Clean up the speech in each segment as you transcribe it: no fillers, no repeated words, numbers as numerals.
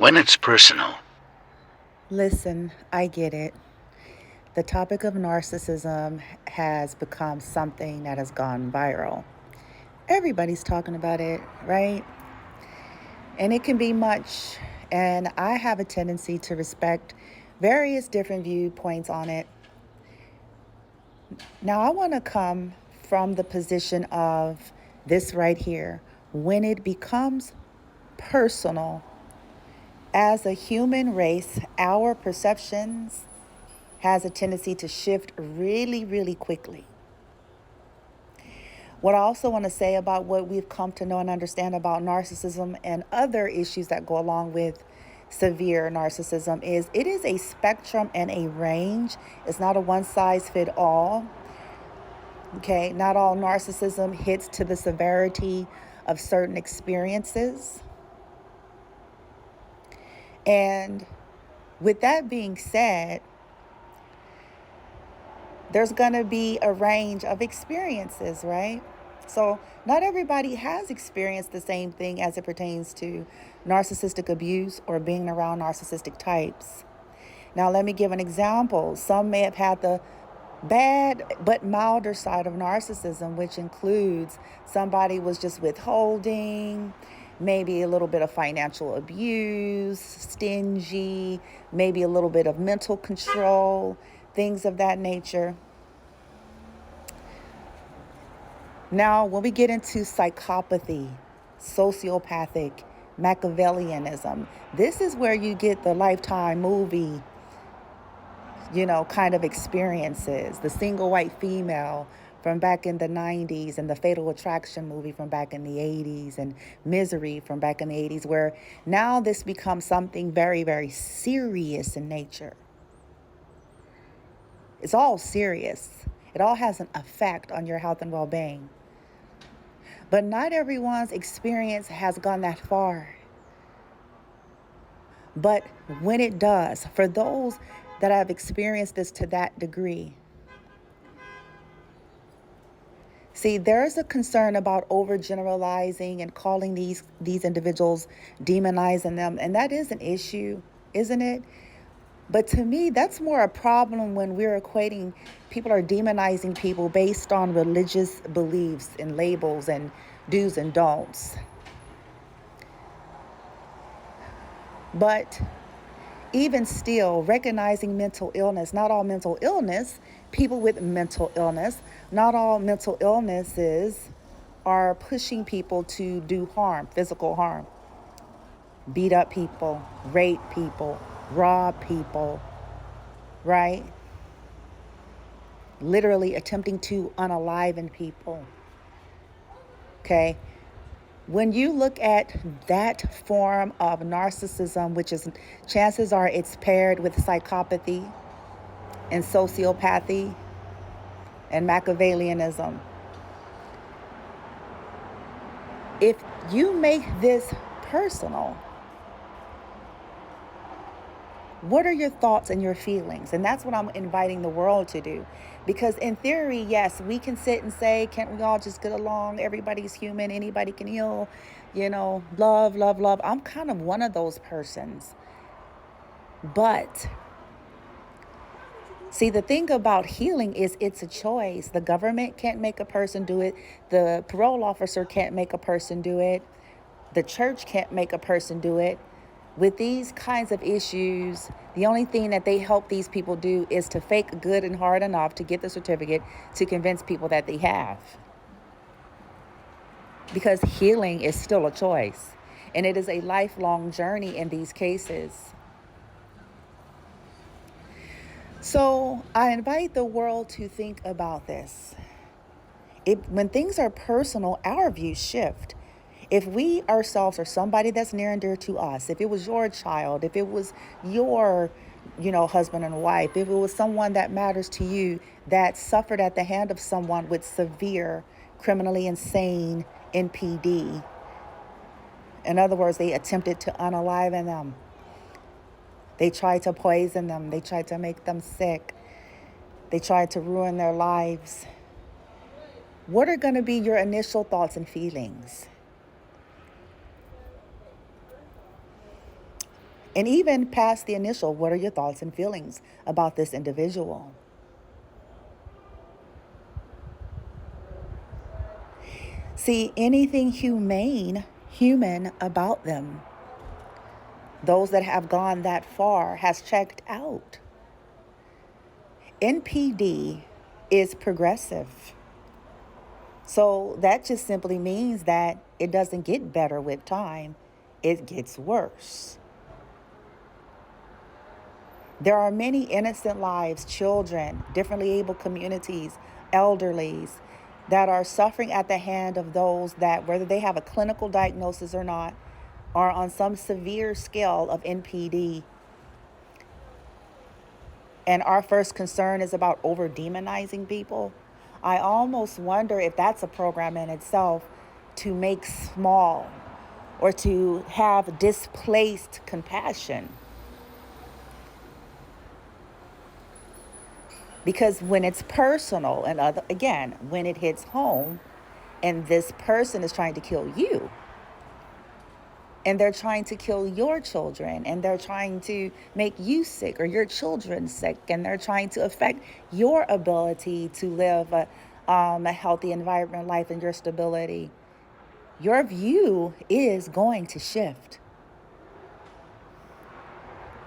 when it's personal. Listen, I get it. The topic of narcissism has become something that has gone viral. Everybody's talking about it, right? And it can be much. And I have a tendency to respect various different viewpoints on it. Now, I want to come from the position of this right here. When it becomes personal, as a human race, our perceptions has a tendency to shift really, really quickly. What I also want to say about what we've come to know and understand about narcissism and other issues that go along with severe narcissism is it is a spectrum and a range. It's not a one size fit all. Okay, not all narcissism hits to the severity of certain experiences. And with that being said, there's going to be a range of experiences, right? So, not everybody has experienced the same thing as it pertains to narcissistic abuse or being around narcissistic types. Now, let me give an example. Some may have had the bad but milder side of narcissism, which includes somebody was just withholding, maybe a little bit of financial abuse, stingy, maybe a little bit of mental control, things of that nature. Now, when we get into psychopathy, sociopathic, Machiavellianism, this is where you get the Lifetime movie, kind of experiences. The single white female from back in the 90s and the Fatal Attraction movie from back in the 80s and Misery from back in the 80s, where now this becomes something very, very serious in nature. It's all serious. It all has an effect on your health and well-being. But not everyone's experience has gone that far. But when it does, for those that have experienced this to that degree, see, there's a concern about overgeneralizing and calling these individuals, demonizing them, and that is an issue, isn't it? But to me, that's more a problem when we're equating people are demonizing people based on religious beliefs and labels and do's and don'ts. But even still, recognizing mental illness, not all mental illness, people with mental illness, not all mental illnesses are pushing people to do harm, physical harm, beat up people, rape people, rob people, right? Literally attempting to unaliven people. Okay? When you look at that form of narcissism, which is chances are it's paired with psychopathy and sociopathy and Machiavellianism, if you make this personal, what are your thoughts and your feelings? And that's what I'm inviting the world to do. Because in theory, yes, we can sit and say, can't we all just get along? Everybody's human. Anybody can heal. Love, love, love. I'm kind of one of those persons. But see, the thing about healing is it's a choice. The government can't make a person do it. The parole officer can't make a person do it. The church can't make a person do it. With these kinds of issues, the only thing that they help these people do is to fake good and hard enough to get the certificate to convince people that they have. Because healing is still a choice, and it is a lifelong journey in these cases. So I invite the world to think about this. When things are personal, our views shift. If we ourselves are somebody that's near and dear to us, if it was your child, if it was your, husband and wife, if it was someone that matters to you that suffered at the hand of someone with severe criminally insane NPD, in other words, they attempted to unaliven them. They tried to poison them. They tried to make them sick. They tried to ruin their lives. What are going to be your initial thoughts and feelings? And even past the initial, what are your thoughts and feelings about this individual? See, anything human about them, those that have gone that far, has checked out. NPD is progressive. So that just simply means that it doesn't get better with time, it gets worse. There are many innocent lives, children, differently able communities, elderlies, that are suffering at the hand of those that, whether they have a clinical diagnosis or not, are on some severe scale of NPD. And our first concern is about over demonizing people. I almost wonder if that's a program in itself to make small or to have displaced compassion. Because when it's personal and again, when it hits home and this person is trying to kill you and they're trying to kill your children and they're trying to make you sick or your children sick and they're trying to affect your ability to live a healthy environment, life, and your stability, your view is going to shift.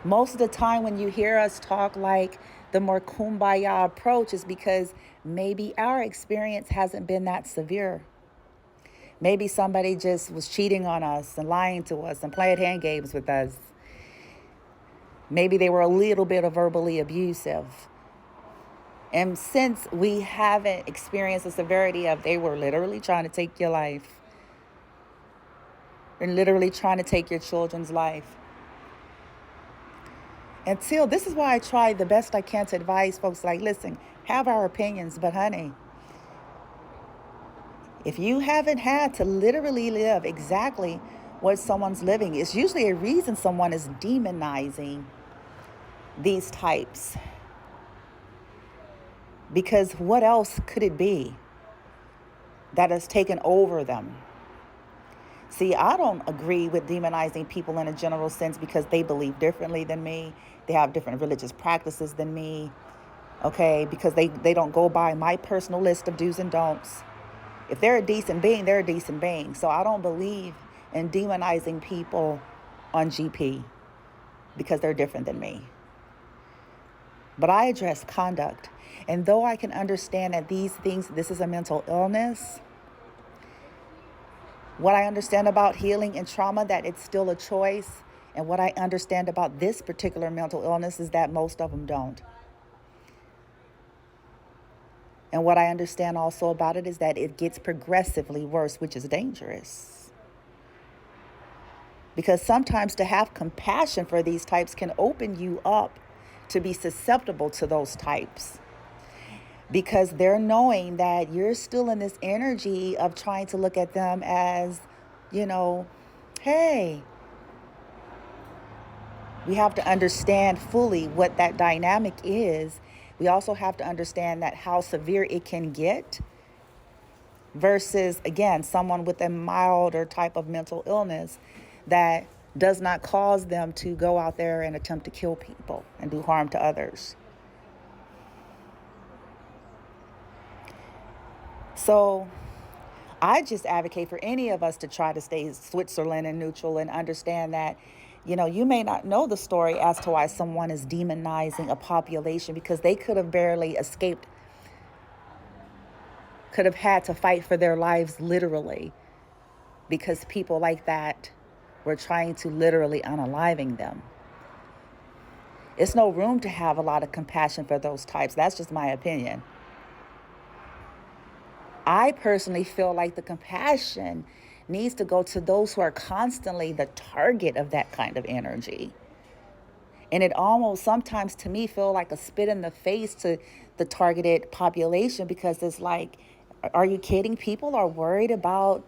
Most of the time when you hear us talk like the more kumbaya approach is because maybe our experience hasn't been that severe. Maybe somebody just was cheating on us and lying to us and playing hand games with us. Maybe they were a little bit of verbally abusive. And since we haven't experienced the severity of they were literally trying to take your life and literally trying to take your children's life. Until this is why I try the best I can to advise folks like, listen, have our opinions, but honey, if you haven't had to literally live exactly what someone's living, it's usually a reason someone is demonizing these types. Because what else could it be that has taken over them? See, I don't agree with demonizing people in a general sense because they believe differently than me. They have different religious practices than me. Okay, because they don't go by my personal list of do's and don'ts. If they're a decent being, they're a decent being. So I don't believe in demonizing people on GP because they're different than me. But I address conduct. And though I can understand that these things, this is a mental illness, what I understand about healing and trauma, that it's still a choice. And what I understand about this particular mental illness is that most of them don't. And what I understand also about it is that it gets progressively worse, which is dangerous. Because sometimes to have compassion for these types can open you up to be susceptible to those types. Because they're knowing that you're still in this energy of trying to look at them as, hey, we have to understand fully what that dynamic is. We also have to understand that how severe it can get versus, again, someone with a milder type of mental illness that does not cause them to go out there and attempt to kill people and do harm to others. So I just advocate for any of us to try to stay Switzerland and neutral and understand that, you may not know the story as to why someone is demonizing a population because they could have barely escaped, could have had to fight for their lives literally because people like that were trying to literally unaliving them. It's no room to have a lot of compassion for those types. That's just my opinion. I personally feel like the compassion needs to go to those who are constantly the target of that kind of energy. And it almost sometimes to me feel like a spit in the face to the targeted population because it's like, are you kidding? People are worried about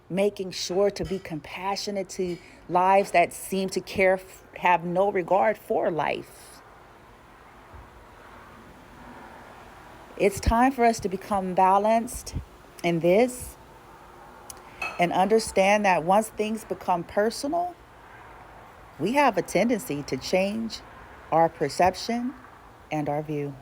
making sure to be compassionate to lives that seem to have no regard for life. It's time for us to become balanced in this and understand that once things become personal, we have a tendency to change our perception and our view.